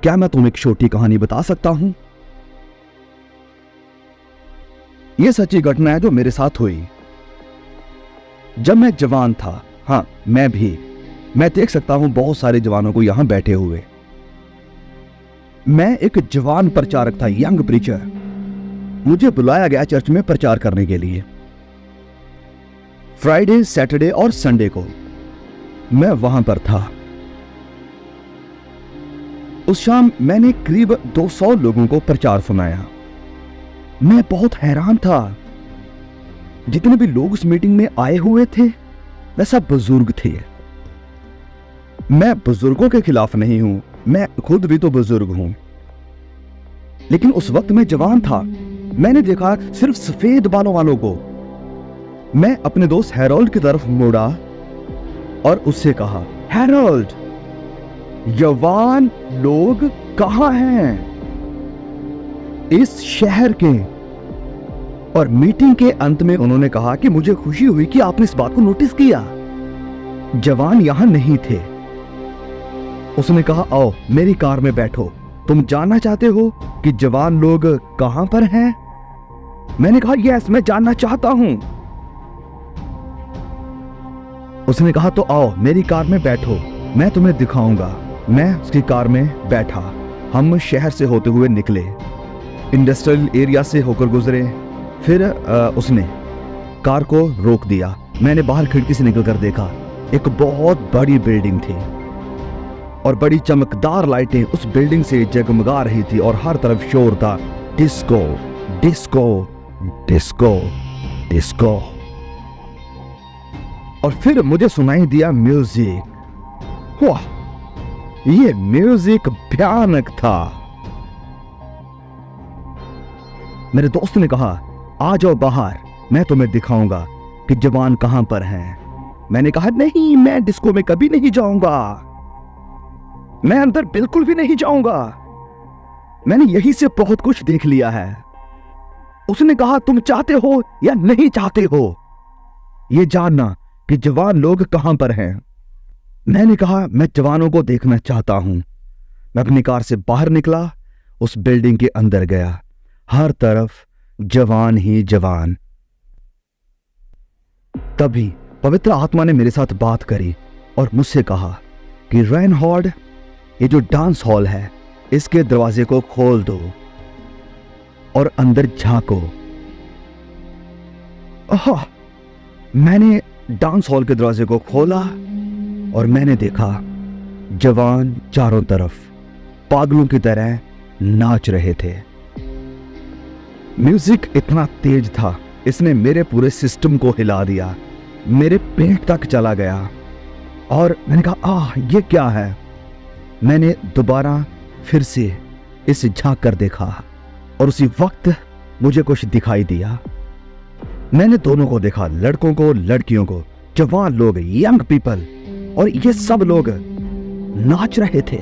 क्या मैं तुम्हें एक छोटी कहानी बता सकता हूं? यह सच्ची घटना है जो मेरे साथ हुई जब मैं जवान था। हाँ, मैं देख सकता हूं बहुत सारे जवानों को यहां बैठे हुए। मैं एक जवान प्रचारक था, यंग प्रीचर। मुझे बुलाया गया चर्च में प्रचार करने के लिए। फ्राइडे, सैटरडे और संडे को मैं वहां पर था। उस शाम मैंने करीब 200 लोगों को प्रचार सुनाया। मैं बहुत हैरान था। जितने भी लोग उस मीटिंग में आए हुए थे वे सब बुजुर्ग थे। मैं बुजुर्गों के खिलाफ नहीं हूं, मैं खुद भी तो बुजुर्ग हूं, लेकिन उस वक्त मैं जवान था। मैंने देखा सिर्फ सफेद बालों वालों को। मैं अपने दोस्त हैरोल्ड की तरफ मुड़ा और उससे कहा, हैरोल्ड, जवान लोग कहां हैं इस शहर के? और मीटिंग के अंत में उन्होंने कहा कि मुझे खुशी हुई कि आपने इस बात को नोटिस किया, जवान यहां नहीं थे। उसने कहा, आओ मेरी कार में बैठो, तुम जानना चाहते हो कि जवान लोग कहां पर हैं? मैंने कहा, यस, मैं जानना चाहता हूं। उसने कहा, तो आओ मेरी कार में बैठो, मैं तुम्हें दिखाऊंगा। मैं उसकी कार में बैठा। हम शहर से होते हुए निकले, इंडस्ट्रियल एरिया से होकर गुजरे। फिर उसने कार को रोक दिया। मैंने बाहर खिड़की से निकलकर देखा, एक बहुत बड़ी बिल्डिंग थी और बड़ी चमकदार लाइटें उस बिल्डिंग से जगमगा रही थी और हर तरफ शोर था, डिस्को डिस्को डिस्को डिस्को। और फिर मुझे सुनाई दिया म्यूजिक। वाह, ये म्यूजिक भयानक था। मेरे दोस्त ने कहा, आ जाओ बाहर, मैं तुम्हें दिखाऊंगा कि जवान कहां पर हैं। मैंने कहा, नहीं, मैं डिस्को में कभी नहीं जाऊंगा, मैं अंदर बिल्कुल भी नहीं जाऊंगा, मैंने यहीं से बहुत कुछ देख लिया है। उसने कहा, तुम चाहते हो या नहीं चाहते हो ये जानना कि जवान लोग कहां पर हैं? मैंने कहा, मैं जवानों को देखना चाहता हूं। मैं अपनी कार से बाहर निकला, उस बिल्डिंग के अंदर गया। हर तरफ जवान ही जवान। तभी पवित्र आत्मा ने मेरे साथ बात करी और मुझसे कहा कि रेनहॉर्ड, ये जो डांस हॉल है इसके दरवाजे को खोल दो और अंदर झांको। मैंने डांस हॉल के दरवाजे को खोला और मैंने देखा जवान चारों तरफ पागलों की तरह नाच रहे थे। म्यूजिक इतना तेज था, इसने मेरे पूरे सिस्टम को हिला दिया, मेरे पेट तक चला गया। और मैंने कहा, ये क्या है? मैंने दोबारा फिर से इसे झांक कर देखा और उसी वक्त मुझे कुछ दिखाई दिया। मैंने दोनों को देखा, लड़कों को, लड़कियों को, जवान लोग, यंग पीपल, और ये सब लोग नाच रहे थे।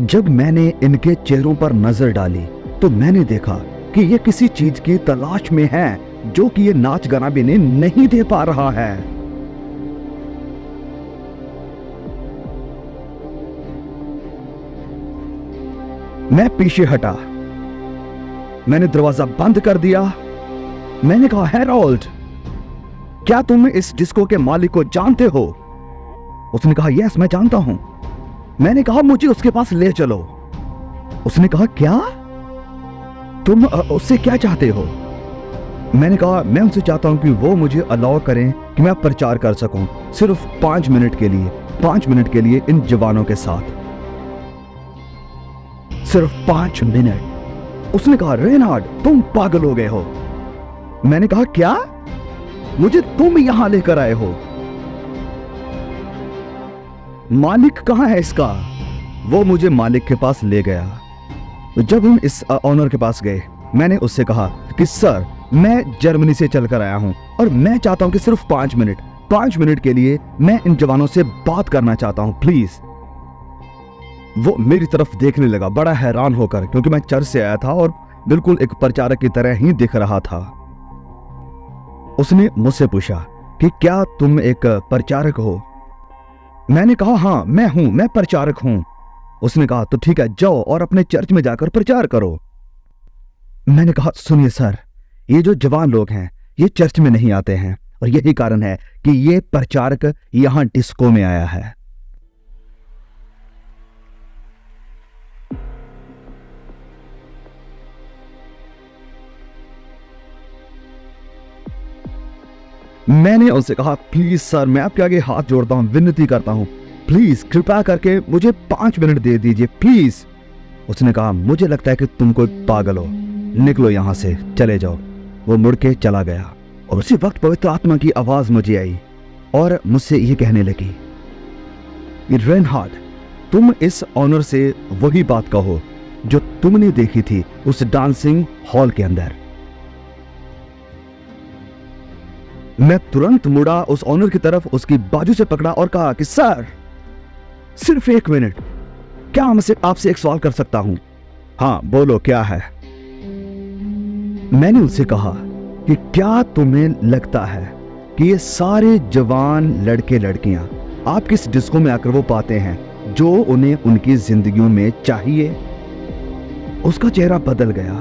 जब मैंने इनके चेहरों पर नजर डाली तो मैंने देखा कि ये किसी चीज की तलाश में है जो कि ये नाच गाना भी नहीं दे पा रहा है। मैं पीछे हटा, मैंने दरवाजा बंद कर दिया। मैंने कहा, हैरोल्ड, क्या तुम इस डिस्को के मालिक को जानते हो? उसने कहा, यस, मैं जानता हूं। मैंने कहा, मुझे उसके पास ले चलो। उसने कहा, क्या? तुम उससे क्या चाहते हो? मैंने कहा, मैं उनसे चाहता हूं कि वो मुझे अलाउ करें कि मैं प्रचार कर सकूं, सिर्फ 5 मिनट के लिए, 5 मिनट के लिए इन जवानों के साथ, सिर्फ 5 मिनट। उसने कहा, रेनहार्ड, तुम पागल हो गए हो। मैंने कहा, क्या? मुझे तुम यहां लेकर आए हो? मालिक कहां है इसका? वो मुझे मालिक के पास ले गया। जब हम इस ऑनर के पास गए, मैंने उससे कहा कि सर, मैं जर्मनी से चलकर आया हूं और मैं चाहता हूं कि सिर्फ 5 मिनट के लिए मैं इन जवानों से बात करना चाहता हूं, प्लीज। वो मेरी तरफ देखने लगा बड़ा हैरान होकर, क्योंकि मैं चर्च से आया था और बिल्कुल एक प्रचारक की तरह ही दिख रहा था। उसने मुझसे पूछा कि क्या तुम एक प्रचारक हो? मैंने कहा, हाँ, मैं हूं, मैं प्रचारक हूं। उसने कहा तो ठीक है, जाओ और अपने चर्च में जाकर प्रचार करो। मैंने कहा सुनिए सर, ये जो जवान लोग हैं ये चर्च में नहीं आते हैं, और यही कारण है कि ये प्रचारक यहां डिस्को में आया है। मैंने उनसे कहा प्लीज सर, मैं आपके आगे हाथ जोड़ता हूं, विनती करता हूं, प्लीज कृपया करके मुझे 5 मिनट दे दीजिए प्लीज। उसने कहा मुझे लगता है कि तुम कोई पागल हो, निकलो यहां से, चले जाओ। वो मुड़ के चला गया और उसी वक्त पवित्र आत्मा की आवाज मुझे आई और मुझसे ये कहने लगी, रेनहार्ड, तुम इस ऑनर से वही बात कहो जो तुमने देखी थी उस डांसिंग हॉल के अंदर। मैं तुरंत मुड़ा उस ऑनर की तरफ, उसकी बाजू से पकड़ा और कहा कि सर सिर्फ 1 मिनट, क्या मैं आपसे एक सवाल कर सकता हूं? हाँ बोलो, क्या है? मैंने उनसे कहा कि क्या तुम्हें लगता है कि ये सारे जवान लड़के लड़कियां आप किस डिस्को में आकर वो पाते हैं जो उन्हें उनकी जिंदगियों में चाहिए? उसका चेहरा बदल गया।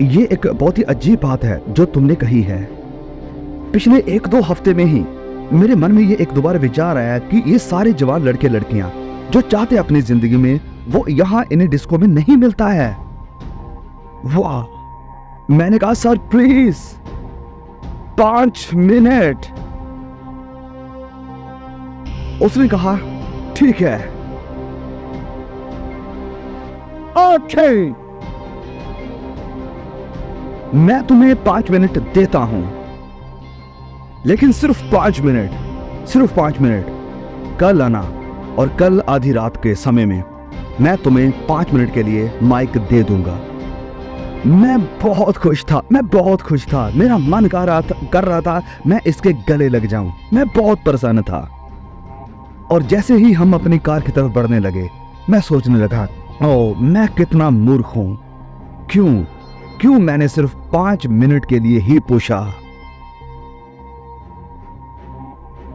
ये एक बहुत ही अजीब बात है जो तुमने कही है। पिछले 1-2 हफ्ते में ही मेरे मन में ये एक दोबारा विचार आया कि ये सारे जवान लड़के लड़कियां जो चाहते अपनी जिंदगी में, वो यहां इन्हें डिस्को में नहीं मिलता है। वाह! मैंने कहा सर प्लीज 5 मिनट। उसने कहा ठीक है, ओके, मैं तुम्हें 5 मिनट देता हूं, लेकिन सिर्फ 5 मिनट, सिर्फ 5 मिनट। कल आना और कल आधी रात के समय में मैं तुम्हें 5 मिनट के लिए माइक दे दूंगा। मैं बहुत खुश था, मैं बहुत खुश था। मेरा मन कर रहा था मैं इसके गले लग जाऊं। मैं बहुत प्रसन्न था। और जैसे ही हम अपनी कार की तरफ बढ़ने लगे, मैं सोचने लगा, ओह मैं कितना मूर्ख हूं, क्यों मैंने सिर्फ 5 मिनट के लिए ही पूछा।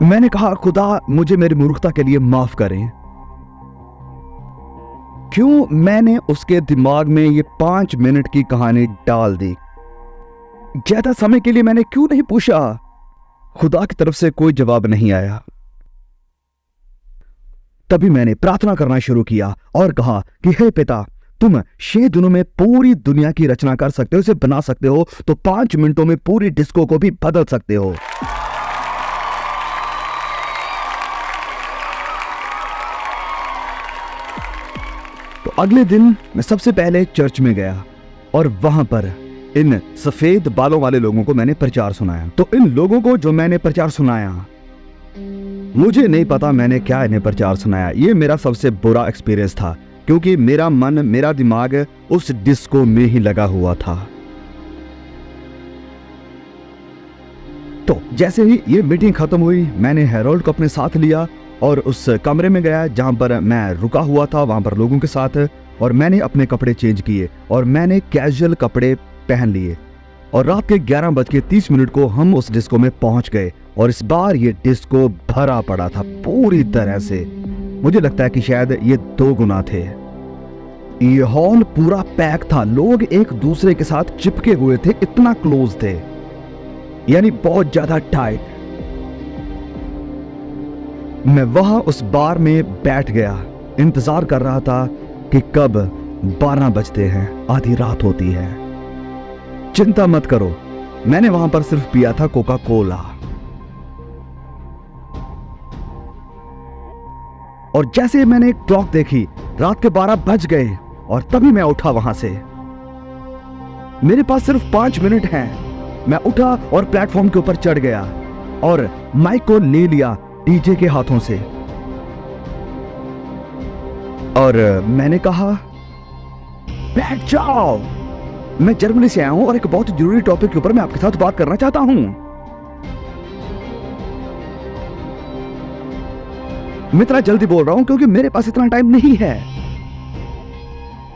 मैंने कहा खुदा मुझे मेरी मूर्खता के लिए माफ करें। क्यों मैंने उसके दिमाग में ये 5 मिनट की कहानी डाल दी? ज्यादा समय के लिए मैंने क्यों नहीं पूछा? खुदा की तरफ से कोई जवाब नहीं आया। तभी मैंने प्रार्थना करना शुरू किया और कहा कि हे पिता, तुम 6 दिनों में पूरी दुनिया की रचना कर सकते हो, इसे बना सकते हो, तो 5 मिनटों में पूरी डिस्को को भी बदल सकते हो। तो अगले दिन मैं सबसे पहले चर्च में गया और वहां पर इन सफेद बालों वाले लोगों को मैंने प्रचार सुनाया। तो इन लोगों को जो मैंने प्रचार सुनाया, मुझे नहीं पता मैंने क्या इन्हें प्रचार सुनाया। ये मेरा सबसे बुरा एक्सपीरियंस था, क्योंकि मेरा मन, मेरा दिमाग उस डिस्को में ही लगा हुआ था। तो जैसे ही ये मीटिंग खत्म हुई, मैंने हैरोल्ड को अपने साथ लिया और उस कमरे में गया जहां पर मैं रुका हुआ था, वहां पर लोगों के साथ, और मैंने अपने कपड़े चेंज किए और मैंने कैजुअल कपड़े पहन लिए। और रात के 11:30 को हम उस डिस्को में पहुंच गए और इस बार ये डिस्को भरा पड़ा था पूरी तरह से। मुझे लगता है कि शायद ये 2 गुना थे। ये हॉल पूरा पैक था, लोग एक दूसरे के साथ चिपके हुए थे, इतना क्लोज थे, यानी बहुत ज्यादा टाइट। मैं वहां उस बार में बैठ गया, इंतजार कर रहा था कि कब 12 बजते हैं, आधी रात होती है। चिंता मत करो, मैंने वहां पर सिर्फ पिया था कोका कोला। और जैसे मैंने एक क्लॉक देखी, रात के 12 बज गए और तभी मैं उठा वहां से। मेरे पास सिर्फ 5 मिनट हैं। मैं उठा और प्लेटफॉर्म के ऊपर चढ़ गया और माइक को ले लिया डीजे के हाथों से और मैंने कहा बैठ जाओ, मैं जर्मनी से आया हूं और एक बहुत जरूरी टॉपिक के ऊपर मैं आपके साथ बात करना चाहता हूं। मैं इतना जल्दी बोल रहा हूं क्योंकि मेरे पास इतना टाइम नहीं है।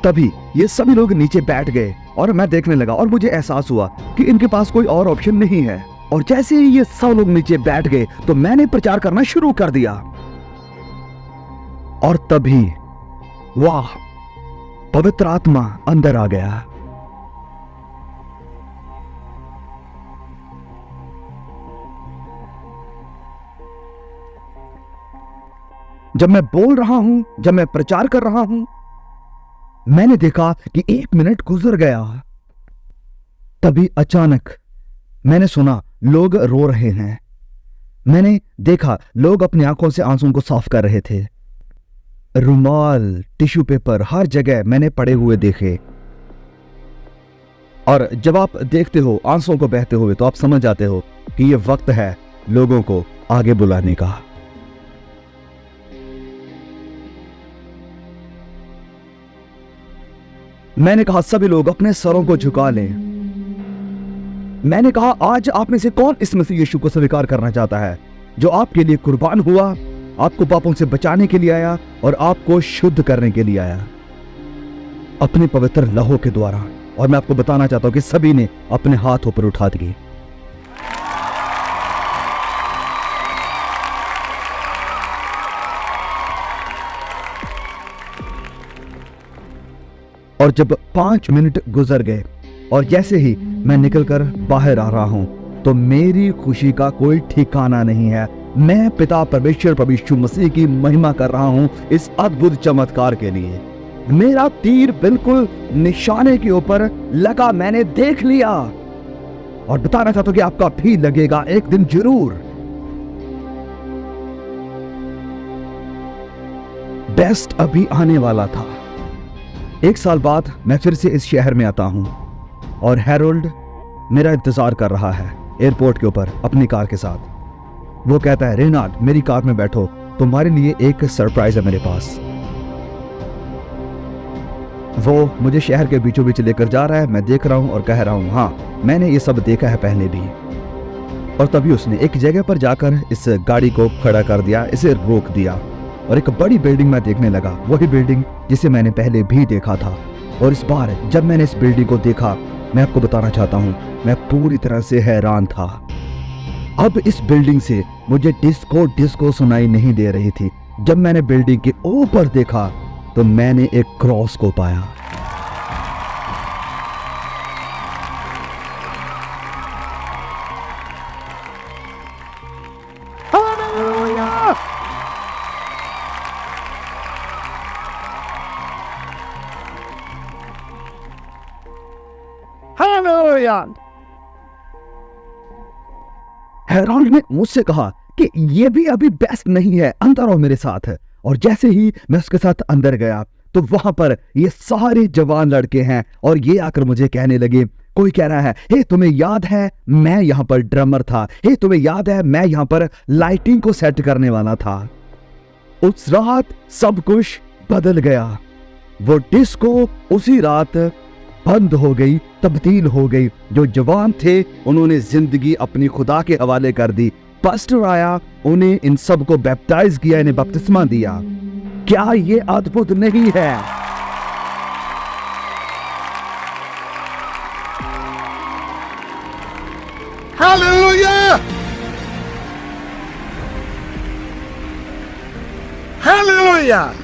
तभी ये सभी लोग नीचे बैठ गए और मैं देखने लगा और मुझे एहसास हुआ कि इनके पास कोई और ऑप्शन नहीं है। और जैसे ही ये सब लोग नीचे बैठ गए तो मैंने प्रचार करना शुरू कर दिया। और तभी वाह, पवित्र आत्मा अंदर आ गया। जब मैं बोल रहा हूं, जब मैं प्रचार कर रहा हूं, मैंने देखा कि 1 मिनट गुजर गया। तभी अचानक मैंने सुना लोग रो रहे हैं। मैंने देखा लोग अपनी आंखों से आंसुओं को साफ कर रहे थे। रुमाल, टिश्यू पेपर हर जगह मैंने पड़े हुए देखे। और जब आप देखते हो आंसुओं को बहते हुए तो आप समझ जाते हो कि यह वक्त है लोगों को आगे बुलाने का। मैंने कहा सभी लोग अपने सरों को झुका लें। मैंने कहा आज आप में से कौन इस मसीह यीशु को स्वीकार करना चाहता है, जो आपके लिए कुर्बान हुआ, आपको पापों से बचाने के लिए आया और आपको शुद्ध करने के लिए आया अपने पवित्र लहू के द्वारा। और मैं आपको बताना चाहता हूं कि सभी ने अपने हाथ ऊपर उठा दिए। और जब 5 मिनट गुजर गए और जैसे ही मैं निकलकर बाहर आ रहा हूं तो मेरी खुशी का कोई ठिकाना नहीं है। मैं पिता परमेश्वर प्रभु यीशु मसीह की महिमा कर रहा हूं इस अद्भुत चमत्कार के लिए। मेरा तीर बिल्कुल निशाने के ऊपर लगा, मैंने देख लिया। और बताना चाहता हूं कि आपका भी लगेगा एक दिन जरूर। बेस्ट अभी आने वाला था। 1 साल बाद मैं फिर से इस शहर में आता हूं और हैरोल्ड मेरा इंतजार कर रहा है एयरपोर्ट के ऊपर अपनी कार के साथ। वो कहता है रेनाल्ड मेरी कार में बैठो, तुम्हारे लिए एक सरप्राइज है मेरे पास। वो मुझे शहर के बीचों बीच लेकर जा रहा है। मैं देख रहा हूं और कह रहा हूं हाँ मैंने ये सब देखा है पहले भी। और तभी उसने एक जगह पर जाकर इस गाड़ी को खड़ा कर दिया, इसे रोक दिया और एक बड़ी बिल्डिंग में देखने लगा, वही बिल्डिंग जिसे मैंने पहले भी देखा था। और इस बार जब मैंने इस बिल्डिंग को देखा, मैं आपको बताना चाहता हूं, मैं पूरी तरह से हैरान था। अब इस बिल्डिंग से मुझे डिस्को डिस्को सुनाई नहीं दे रही थी। जब मैंने बिल्डिंग के ऊपर देखा तो मैंने एक क्रॉस को पाया। हैरोल्ड ने मुझसे कहा कि ये भी अभी बेस्ट नहीं है, अंदर आओ मेरे साथ। और जैसे ही मैं उसके साथ अंदर गया तो वहां पर ये सारे जवान लड़के हैं और ये आकर मुझे कहने लगे, कोई कह रहा है हे तुम्हें याद है मैं यहाँ पर ड्रमर था, हे तुम्हें याद है मैं यहाँ पर लाइटिंग को सेट करने वाला था। उस रात सब कुछ बदल गया। वो डिस्को उसी रात बंद हो गई, तब्दील हो गई। जो जवान थे उन्होंने जिंदगी अपनी खुदा के हवाले कर दी। पास्टर आया, उन्हें इन सब को बैप्टाइज किया, इन्हें बपतिस्मा दिया। क्या ये अद्भुत नहीं है? Hallelujah! Hallelujah!